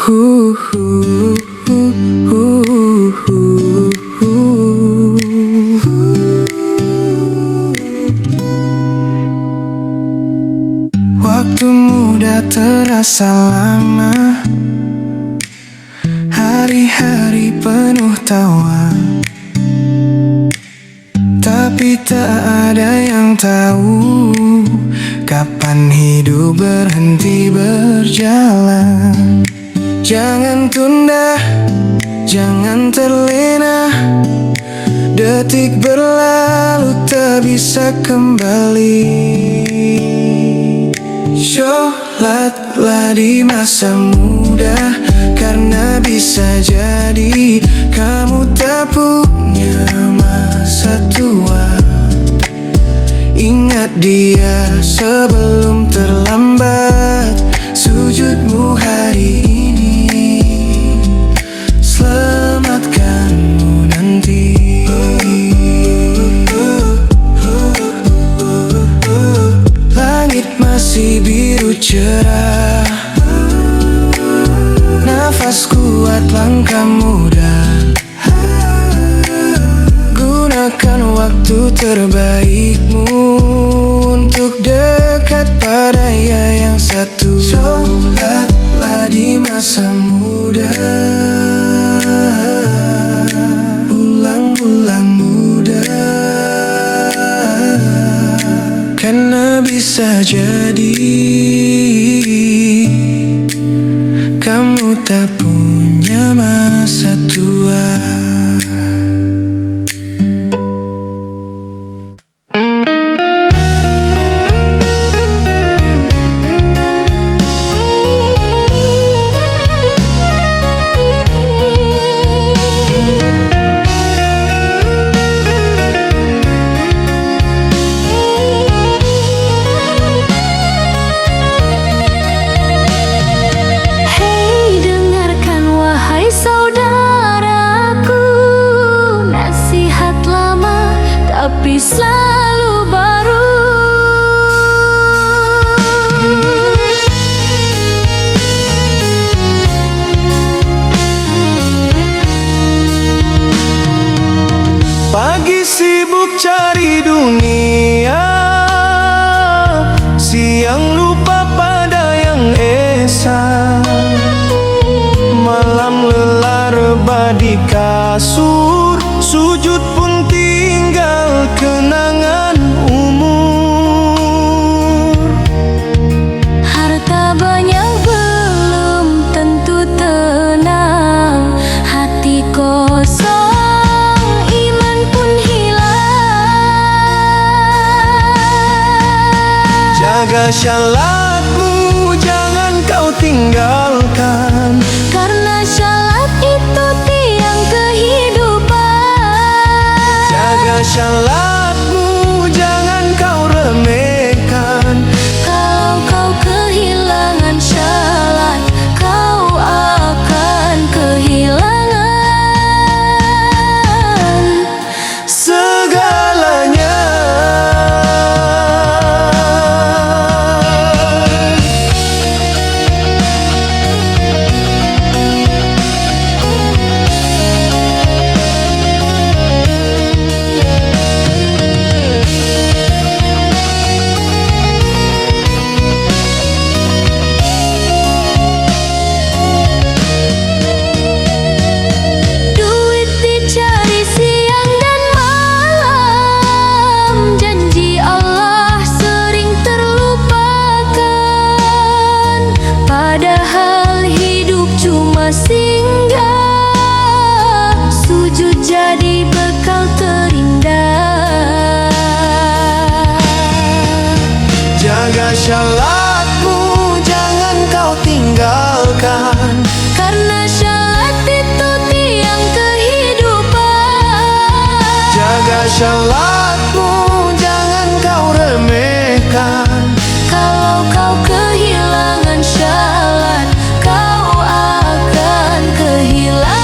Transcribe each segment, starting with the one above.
Waktu muda terasa lama, hari-hari penuh tawa, tapi tak ada yang tahu kapan hidup berhenti berjalan. Jangan tunda, jangan terlena, detik berlalu tak bisa kembali. Sholatlah di masa muda, karena bisa jadi kamu tak punya masa tua. Ingat dia sebelum terlambat, sujudmu hari ini selamatkanmu nanti. Langit masih biru cerah, nafas kuat, langkah muda. Gunakan waktu terbaikmu untuk dekat pada yang satu. Sholatlah di masa muda, bulan-bulan muda, karena bisa jadi kamu tak punya masa tua. Tapi selalu baru. Pagi sibuk cari dunia, siang lupa pada yang esa, malam lelah rebah di kasur, sujud pun tinggal kenangan umur. Harta banyak belum tentu tenang, hati kosong, iman pun hilang. Jaga syalatmu, jangan kau tinggalkan, karena syalat itu tiang kehidupan. jaga syalatmu, jangan kau remehkan. Kalau kau kehilangan syalat, kau akan kehilangan segalanya. duit dicari siang dan malam, janji Allah sering terlupakan. Padahal hidup cuma singgah, sujud jadi bekal terindah. Jaga syalatmu, jangan kau tinggalkan, Karena syalat itu tiang kehidupan. jaga syalatmu, jangan kau remehkan. Kalau kau kehilangan syalat, kau akan kehilangan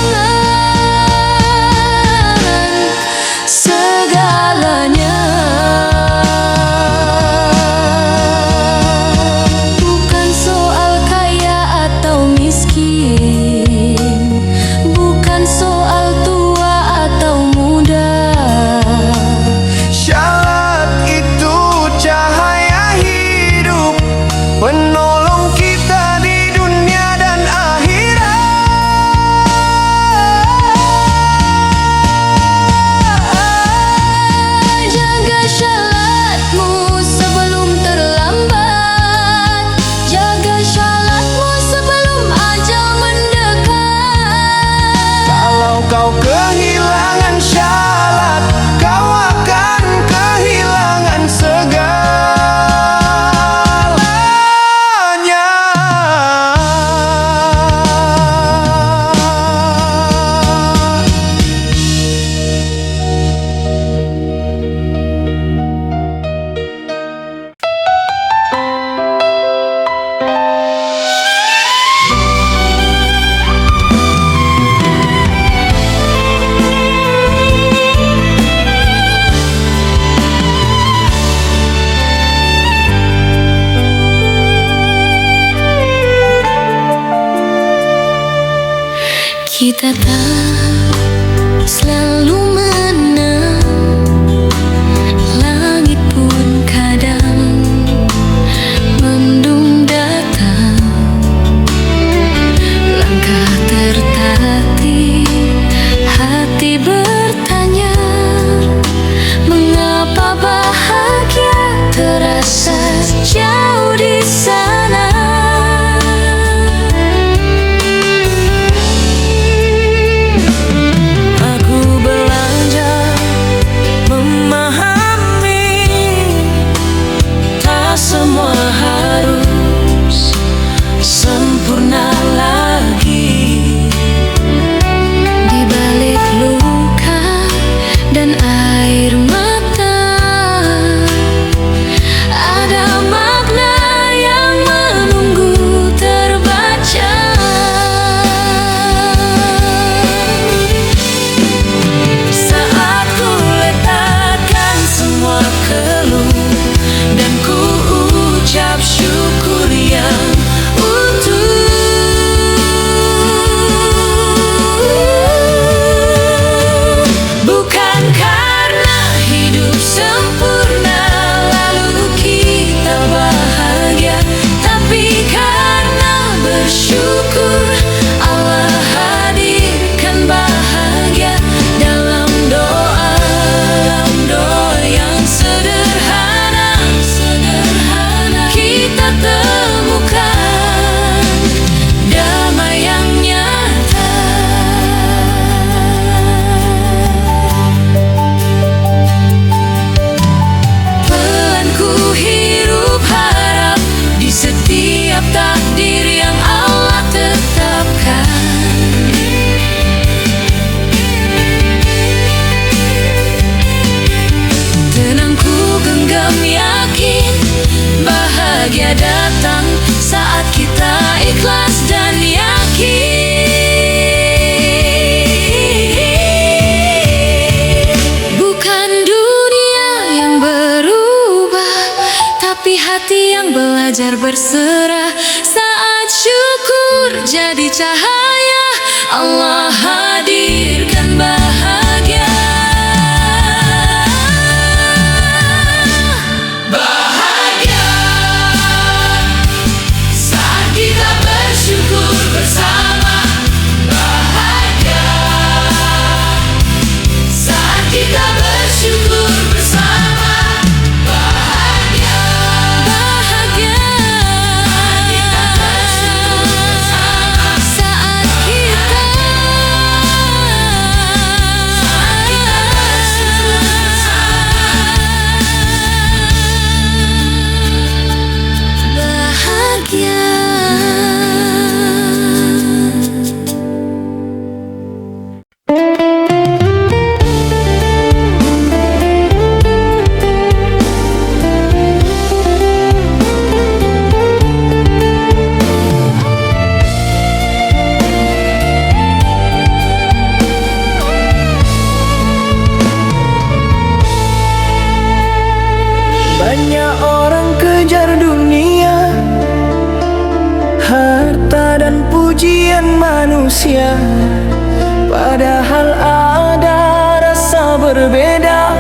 Kita tak selalu menang, langit pun kadang mendung datang. Langkah tertatih, hati bertanya, mengapa bahagia terasa jauh di sana. Aku belajar memahami, tak semua harus sempurna lagi. Di balik luka dan air mata ada makna yang menunggu terbaca. Saat ku letakkan semua keluh dan ku ucap syukur yang utuh, bukan karena hidup sempurna lalu kita bahagia, tapi karena bersyukur Allah hadirkan bahagia dalam doa yang sederhana. Kita temukan damai yang nyata. Pelan ku hirup harap di setiap takdir yang Allah tetapkan. Tenang ku genggam yakin, bahagia datang saat kita ikhlas dan yakin. Bukan dunia yang berubah, tapi hati yang belajar berserah. Saat syukur jadi cahaya, Allah hadirkan bahagia. Bahagia saat kita bersyukur bersama. Bahagia saat kita bersyukur bersama. Bahagia saat kita Banyak orang kejar dunia, harta dan pujian manusia, padahal ada rasa berbeda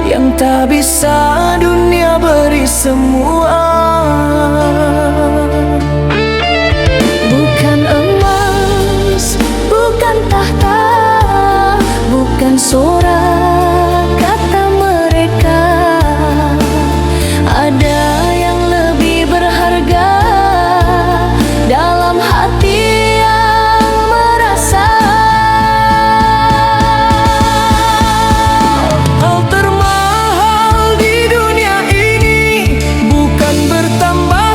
yang tak bisa dunia beri semua. bukan emas, bukan tahta, bukan surat kata mereka. Ada yang lebih berharga dalam hati yang merasa. Hal termahal di dunia ini bukan bertambah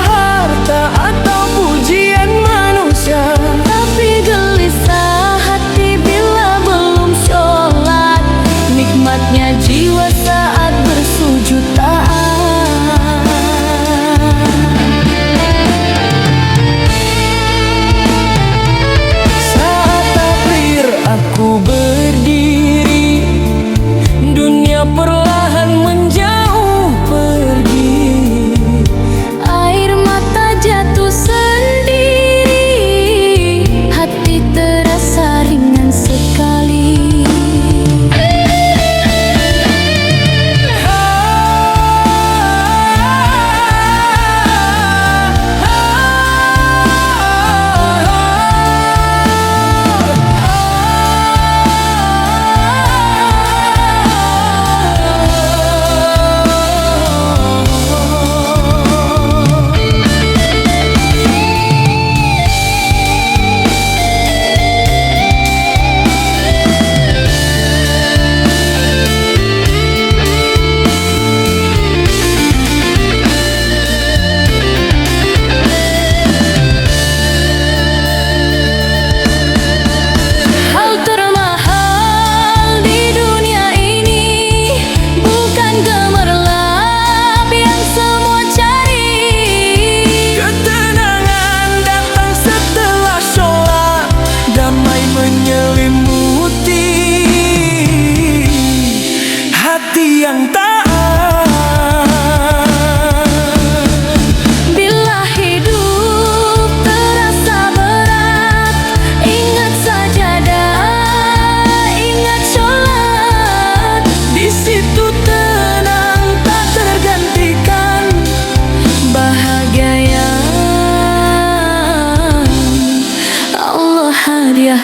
Oh,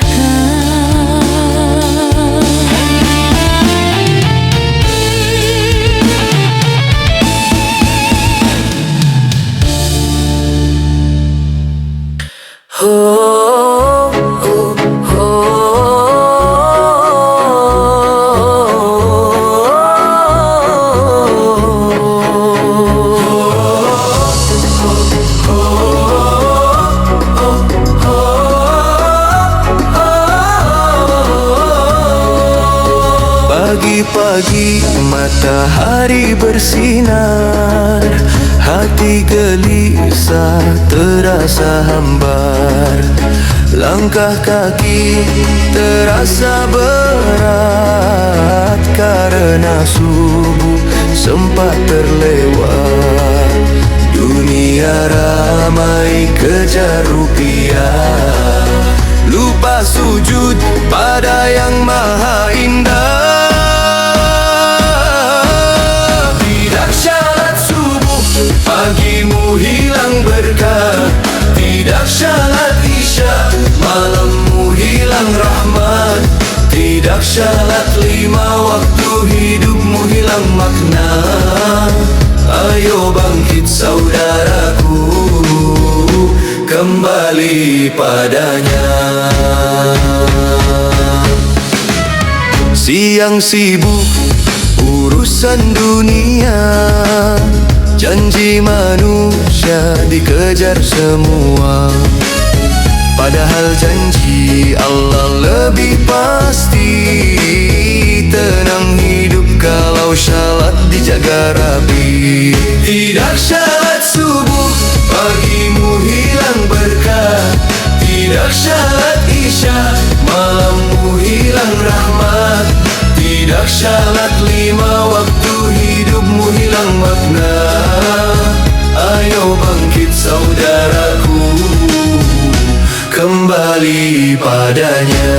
oh, pagi-pagi matahari bersinar, hati gelisah terasa hambar, langkah kaki terasa berat karena subuh sempat terlewat. Dunia ramai kejar rupiah, lupa sujud pada yang maha indah. Tidak syarat subuh pagimu hilang berkah, tidak syarat isya malammu hilang rahmat, tidak syarat 5 waktu hidupmu hilang makna. Ayo bangkit saudaraku, kembali padanya. Siang sibuk urusan dunia, janji manusia dikejar semua, padahal janji Allah lebih pasti. Tenang hidup kalau syarat dijaga rapi. Tidak syarat subuh pagimu hilang berkah, tidak syarat isya malammu hilang rahmat, tidak syarat 5 waktu hidupmu hilang makna. Ayo bangkit saudaraku, kembali padanya.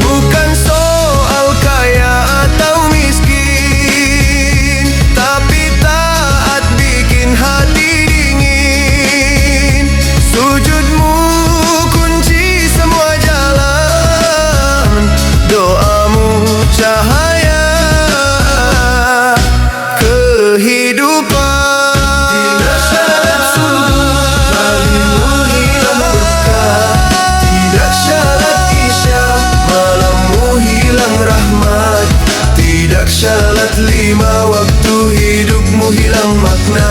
Bukan soal kaya atau miskin, tapi taat bikin hati dingin. Sujudmu kunci semua jalan, doamu cahaya kehidupan. Tidak syarat subuh pagimu hilang berkah, tidak syarat isya malammu hilang rahmat, tidak syarat 5 waktu hidupmu hilang makna.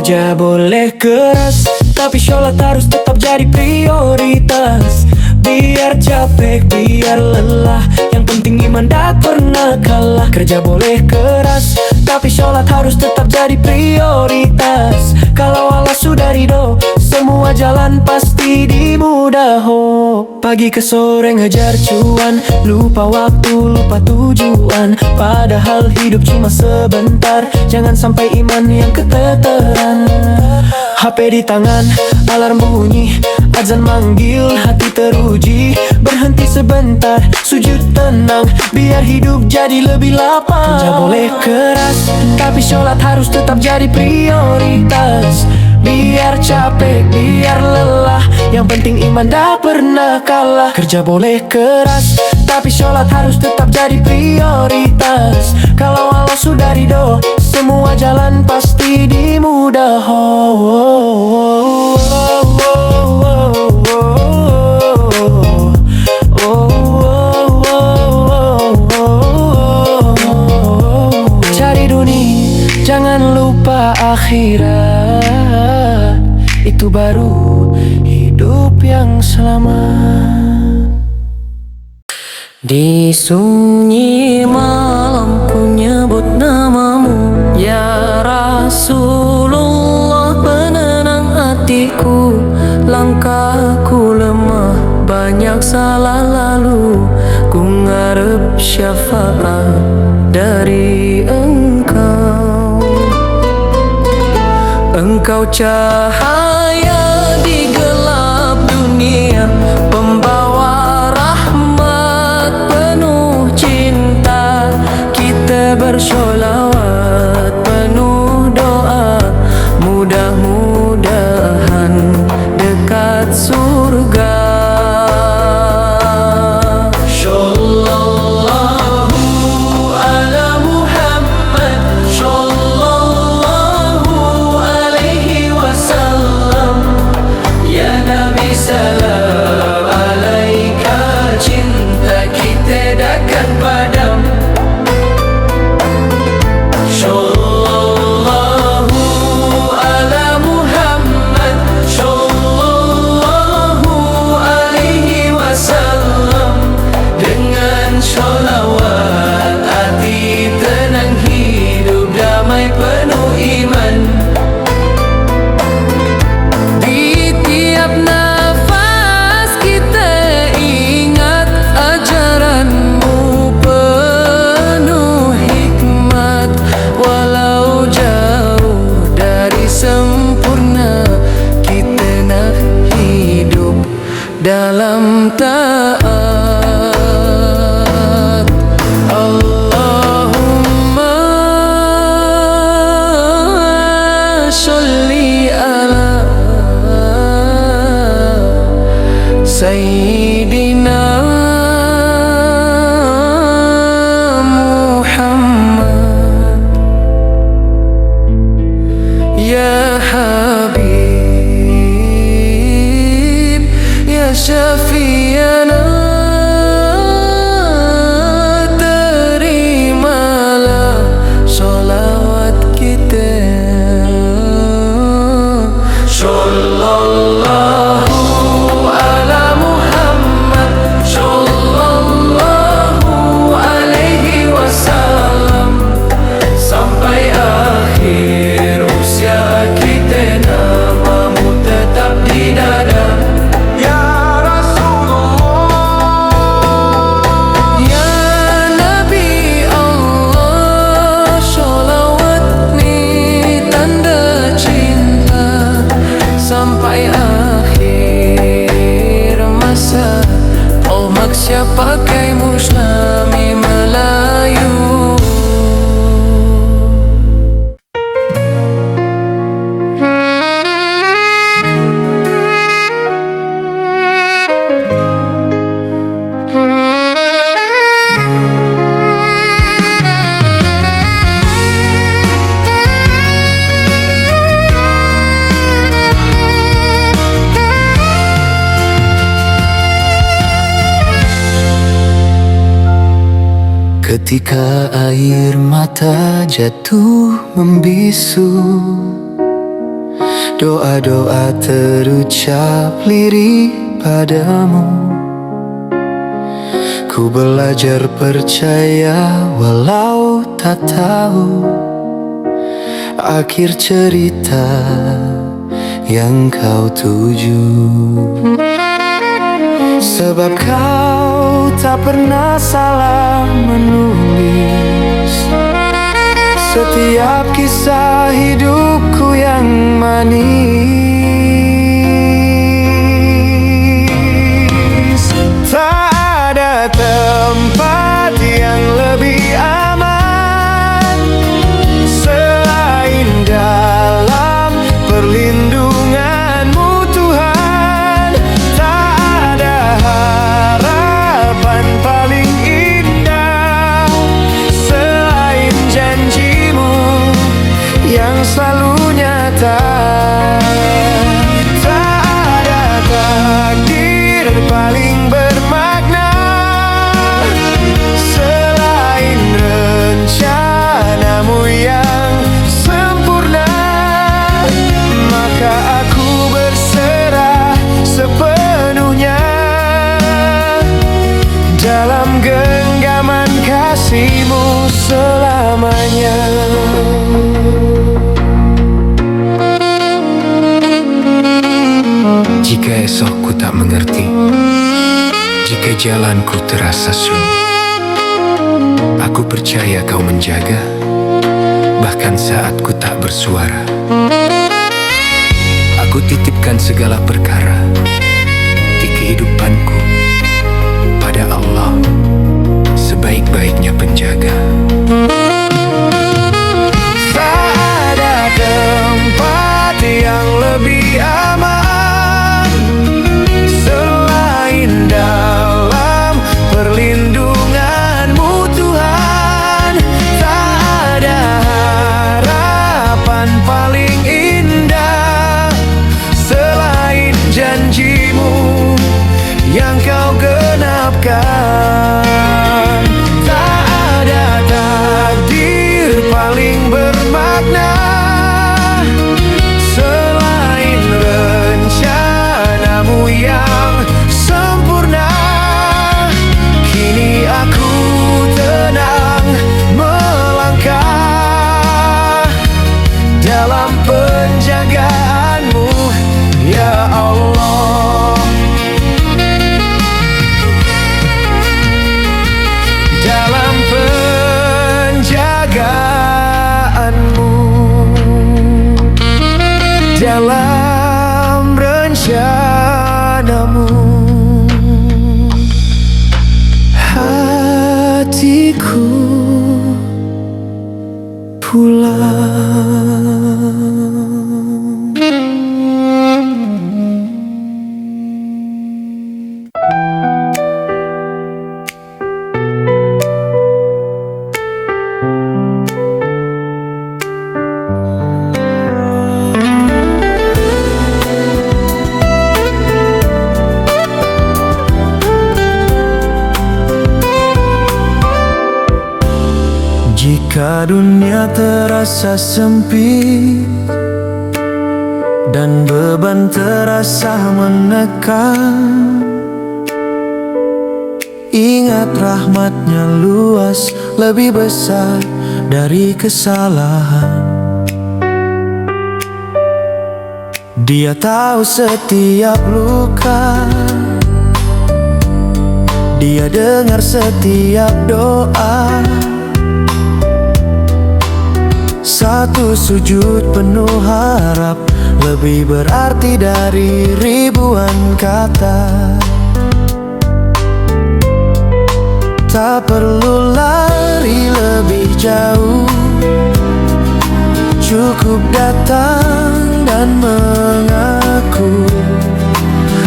Kerja boleh keras, tapi sholat harus tetap jadi prioritas. Biar capek, biar lelah, yang penting iman tak pernah kalah. Kerja boleh keras, tapi sholat harus tetap jadi prioritas. Kalau Allah sudah ridho, semua jalan pasti dimudah. Pagi ke sore ngejar cuan, lupa waktu, lupa tujuan, padahal hidup cuma sebentar. Jangan sampai iman yang keteteran. HP di tangan, alarm bunyi, azan manggil, hati teruji. Berhenti sebentar, sujud tenang, biar hidup jadi lebih lapang. Kerja boleh keras, tapi sholat harus tetap jadi prioritas. Biar capek, biar lelah, yang penting iman tak pernah kalah. Kerja boleh keras, tapi sholat harus tetap jadi prioritas. Kalau Allah sudah ridho, semua jalan pasti dimudah. Cari dunia, jangan lupa akhirat, itu baru hidup yang selamat. Di sunyi malam ku nyebut namamu, ya Rasulullah, penenang hatiku. Langkahku lemah, banyak salah lalu, ku ngarep syafaat dari Engkau. Engkau cahaya di gelap dunia, pembawa rahmat penuh cinta. Kita bersholawat penuh doa, mudah-mudahan dekat surga. Shallallahu ala Muhammad, Shallallahu alaihi wasallam. Ya Nabi salam alaika, cinta kita takkan padam. Shallallahu ala Muhammad, Shallallahu alaihi wasallam. Dengan sholawat hati tenang, hidup damai penuh iman. Di tiap nafas kita ingat ajaranmu penuh hikmat. Walau jauh dari sempurna, kita nak hidup dalam taat. Allahumma sholli ala Sayyidina Muhammad. Ya Habib, ya Syafi'ana, terimalah sholawat kita. Shallallahu ala Muhammad, Shallallahu alaihi wasallam. Sampai akhir usia kita, namamu tetap di dada. Ya Rasulullah, ya Nabi Allah, sholawat ni tanda cinta. Sampai akhir masa, Olmak siapa pakai Muslimi Melayu. Ketika air mata jatuh membisu, doa-doa terucap lirih padamu. Ku belajar percaya walau tak tahu akhir cerita yang kau tuju. Sebab kau tak pernah salah menulis setiap kisah hidupku yang manis. Tak ada tempat yang lebih aman selain dalam perlindunganmu Tuhan. Tak ada harapan paling indah selain janjimu yang selalu nyata. Jika esok ku tak mengerti, jika jalanku terasa sunyi, aku percaya kau menjaga, bahkan saat ku tak bersuara. Aku titipkan segala perkara di kehidupanku pada Allah, sebaik-baiknya penjaga. Tak ada tempat yang lebih aman selain dalam perlindunganmu Tuhan. Tak ada harapan paling indah selain janjimu yang kau genapkan. Tak ada takdir paling bermakna selain rencanamu yang sempurna. Kini aku tenang melangkah dalam penjagaanmu, ya Allah. Dalam penjagaanmu, dalam rencanamu, hatiku pulang. Jika dunia terasa sempit dan beban terasa menekan, ingat rahmatnya luas, lebih besar dari kesalahan. Dia tahu setiap luka, Dia dengar setiap doa. Satu sujud penuh harap lebih berarti dari ribuan kata. Tak perlu lari lebih jauh, cukup datang dan mengaku.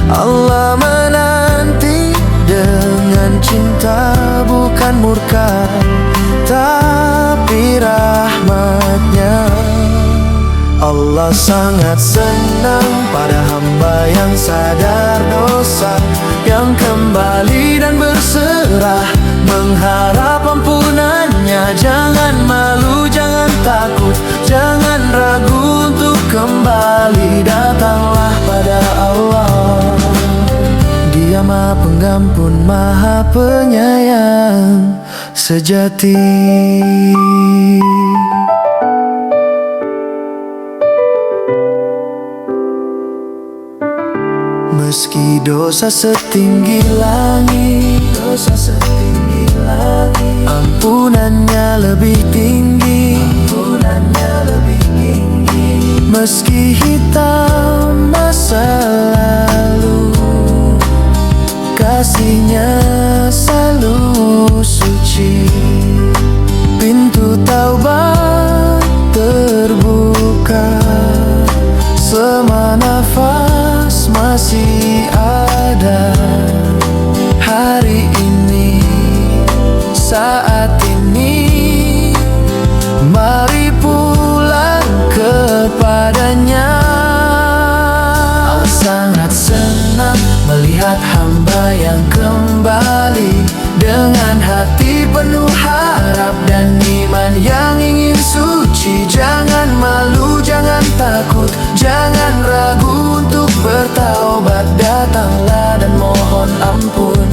Allah menanti dengan cinta, bukan murka, tapi rahmatnya. Allah sangat senang pada hamba yang sadar dosa, yang kembali dan berserah mengharap ampunannya. Jangan malu, jangan takut, jangan ragu untuk kembali. Datanglah pada Allah, Dia Maha Pengampun, Maha Penyayang sejati. Meski dosa setinggi langit, ampunannya lebih tinggi, meski hitam masa lalu, kasihnya selalu suci. Pintu taubat terbuka, selama nafas masih ada. Hari ini, saat ini, mari pulang kepadanya. Allah sangat senang melihat hamba yang kembali dengan hati penuh harap dan iman yang ingin suci. Jangan malu, jangan takut, jangan ragu untuk bertaubat. Datanglah dan mohon ampun.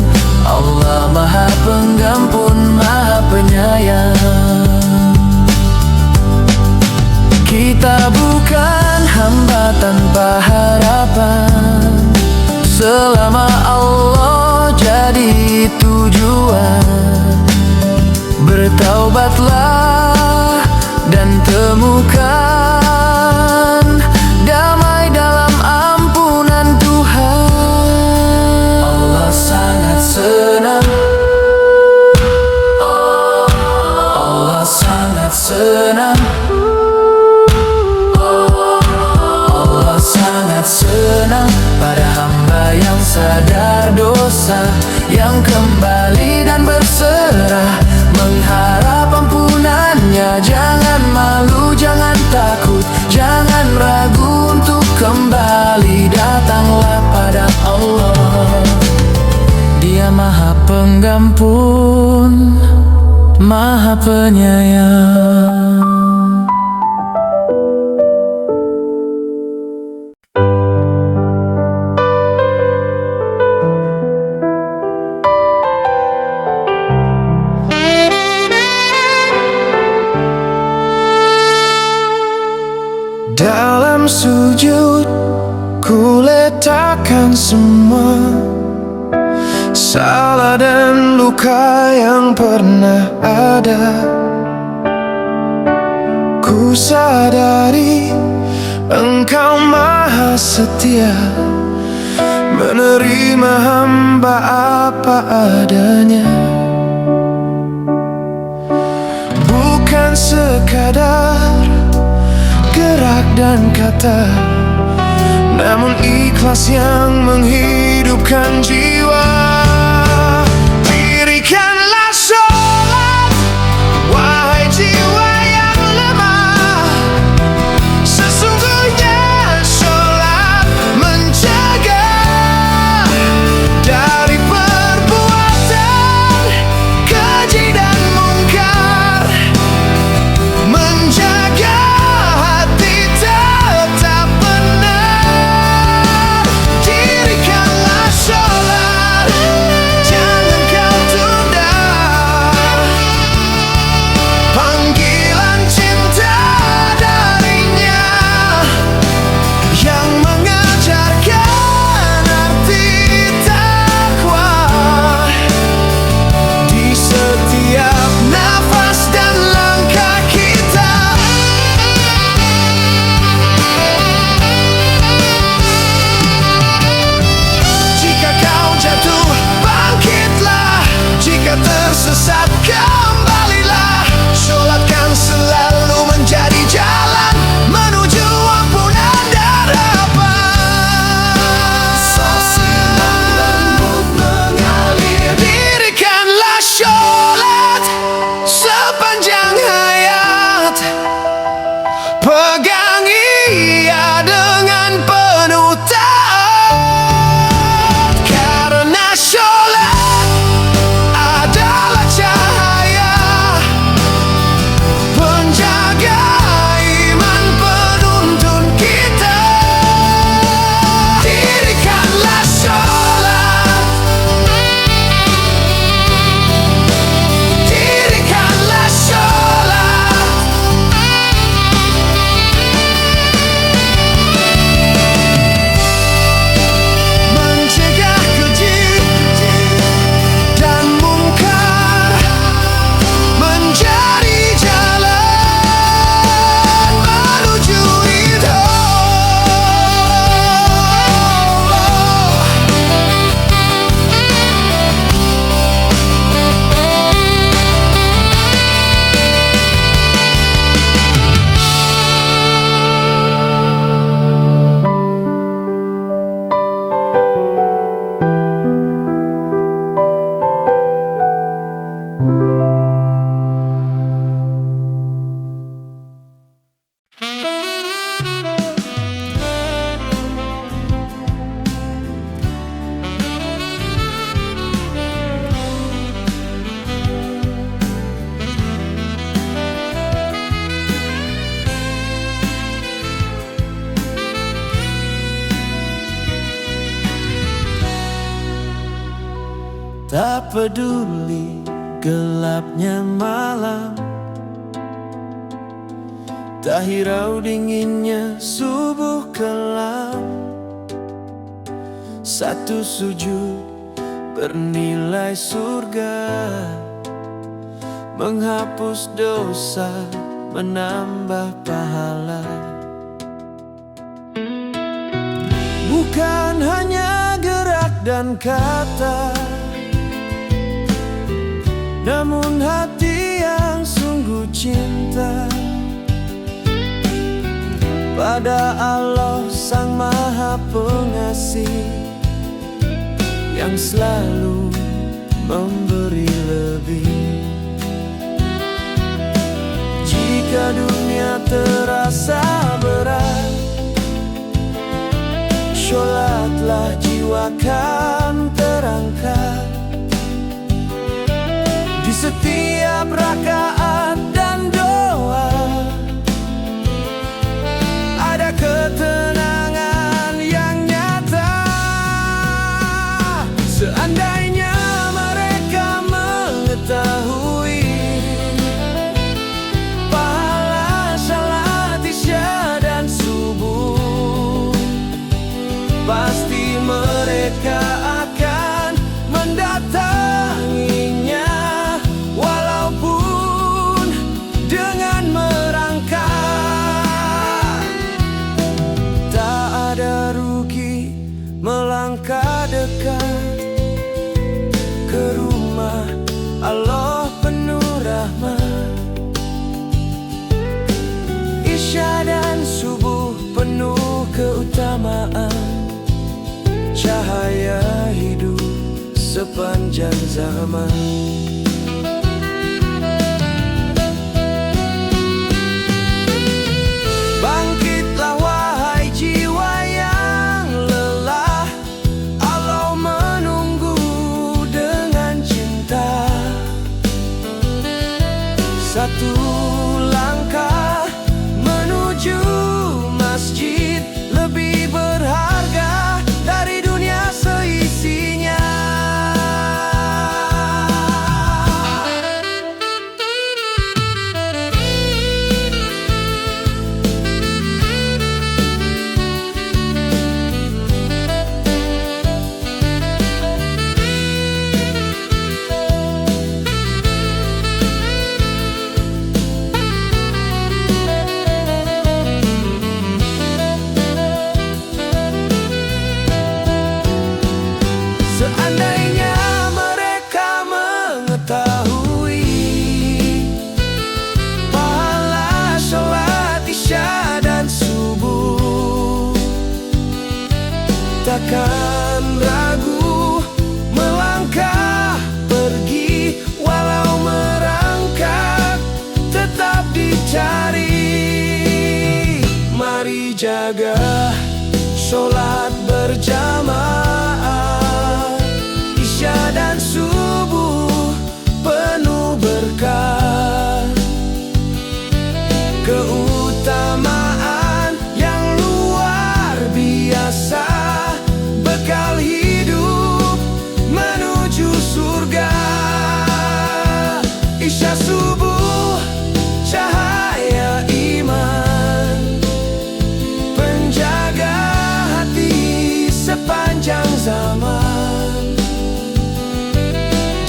Allah Maha Pengampun, Maha Penyayang. Kita bukan hamba tanpa harapan, selama Allah jadi tujuan. Bertaubatlah dan temukan damai dalam ampunan Tuhan. Allah sangat senang, Allah sangat senang, Allah sangat senang pada hamba yang sadar dosa, yang kembali dan berserah mengharap ampunannya. Jangan malu, jangan takut, jangan ragu untuk kembali. Datanglah pada Allah, Dia Maha Pengampun, Maha Penyayang. Dalam sujud ku letakkan semua salah dan luka yang pernah ada. Ku sadari Engkau Maha Setia, menerima hamba apa adanya. Bukan sekadar gerak dan kata, namun ikhlas yang menghidupkan jiwa. Dirikanlah sholat, wahai jiwa yang lemah. Sesungguhnya sholat menjaga dari perbuatan keji dan mungkar, menjaga tersesat, kembalilah. Sholatkan selalu menjadi jalan menuju ampunan dan harapan. Sasilang lembut mengalir. Dirikanlah sholat sepanjang hayat, pegang ia dengan penuh taat. Karena sholat tak peduli gelapnya malam, tak hirau dinginnya subuh kelam. Satu sujud bernilai surga, menghapus dosa, menambah pahala. Bukan hanya gerak dan kata, namun hati yang sungguh cinta pada Allah Sang Maha Pengasih, yang selalu memberi lebih. Jika dunia terasa berat, sholatlah jiwa kan terangkat. Di setiap rakaat dan doa ada ketenangan yang nyata. Seandainya mereka mengetahui pahala salat isya dan subuh, pasti mereka akan mendatanginya, walaupun dengan merangkak. Tak ada rugi melangkah dekat ke rumah Allah penuh rahmat. Isya dan subuh penuh keutamaan, cahaya hidup sepanjang zaman. Bangkitlah wahai jiwa yang lelah, Allah menunggu dengan cinta. Satu langkah menuju masjid lebih berharga dari dunia seisinya. Seandainya mereka mengetahui pahala sholat isya dan subuh, takkan ragu melangkah pergi, walau merangkak tetap dicari. Mari jaga sholat berjamaah, isya dan subuh penuh berkah. Keutamaan yang luar biasa, bekal hidup menuju surga. Isya subuh cahaya iman, penjaga hati sepanjang zaman.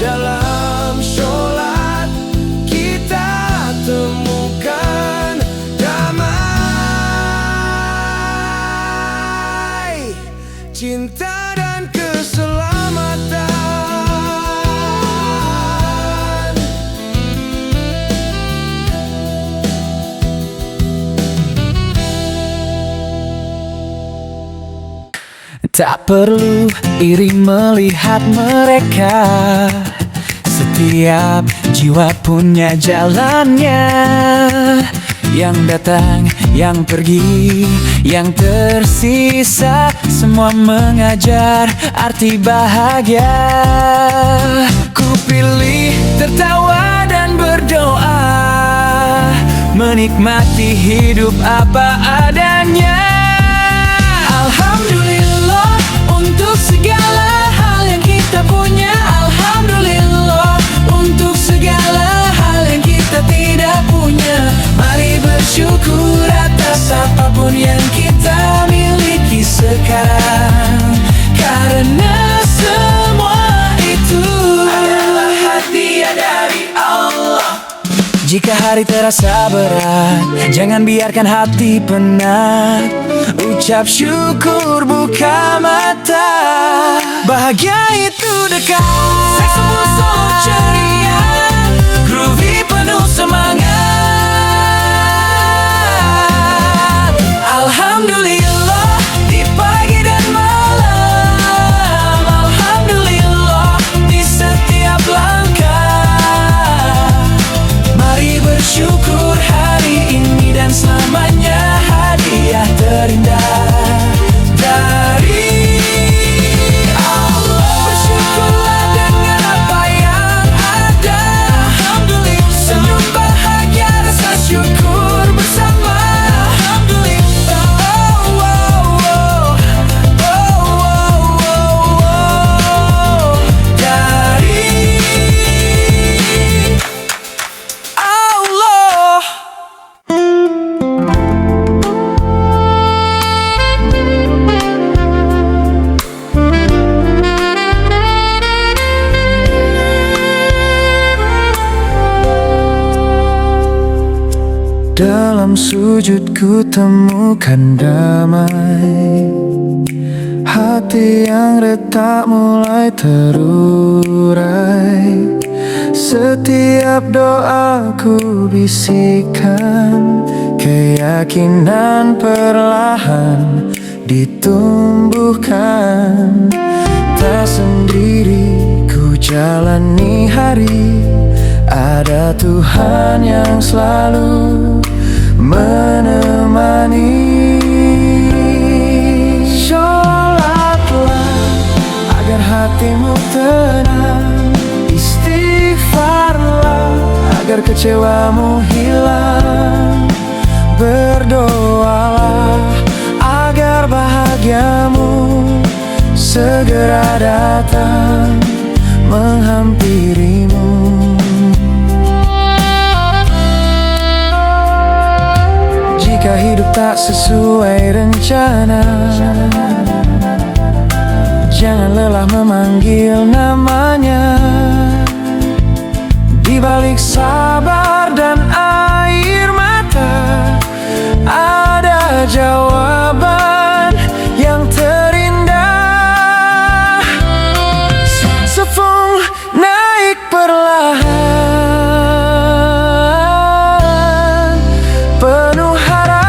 Dalam sholat kita temukan damai, cinta dan keselamatan. Tak perlu iri melihat mereka, setiap jiwa punya jalannya. Yang datang, yang pergi, yang tersisa, semua mengajar arti bahagia. Ku pilih tertawa dan berdoa, menikmati hidup apa adanya. Alhamdulillah untuk segala hal yang kita punya. Alhamdulillah untuk segala hal yang kita tidak punya. Mari bersyukur atas apapun yang kita miliki sekarang, karena Jika hari terasa berat, jangan biarkan hati penat. Ucap syukur, buka mata, bahagia itu dekat. Semua selalu ceria, groovy penuh semangat. Alhamdulillah di pagi dan malam, alhamdulillah di setiap langkah. Mari bersyukur hari ini dan selamanya, hadiah terindah dari Allah. Bersyukurlah dengan apa yang ada. Alhamdulillah, senyum bahagia, rasa syukur bersama. Alhamdulillah, oh, oh, oh, oh, oh, oh, dari Allah. Dalam sujudku temukan damai, hati yang retak mulai terurai. Setiap doaku bisikan, keyakinan perlahan ditumbuhkan. Tak sendiri ku jalani hari, ada Tuhan yang selalu menemani. Sholatlah agar hatimu tenang, istighfarlah agar kecewamu hilang. Berdoalah agar bahagiamu segera datang menghampirimu. Jika hidup tak sesuai rencana, jangan lelah memanggil namanya. Di balik sabar dan air mata, ada jawaban yang terindah. Sefung naik perlahan, penuh harapan.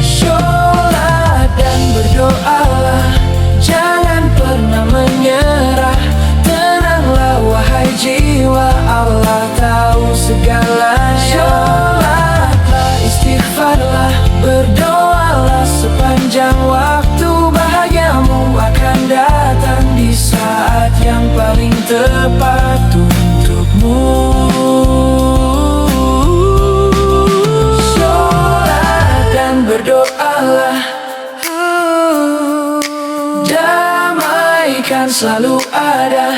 Sholat dan berdoalah, jangan pernah menyerah. Tenanglah wahai jiwa, Allah tahu segalanya. Sholatlah, istighfarlah, berdoalah sepanjang waktu. Bahagiamu akan datang di saat yang paling tepat untukmu. Sholat dan berdoalah, damai kan selalu ada.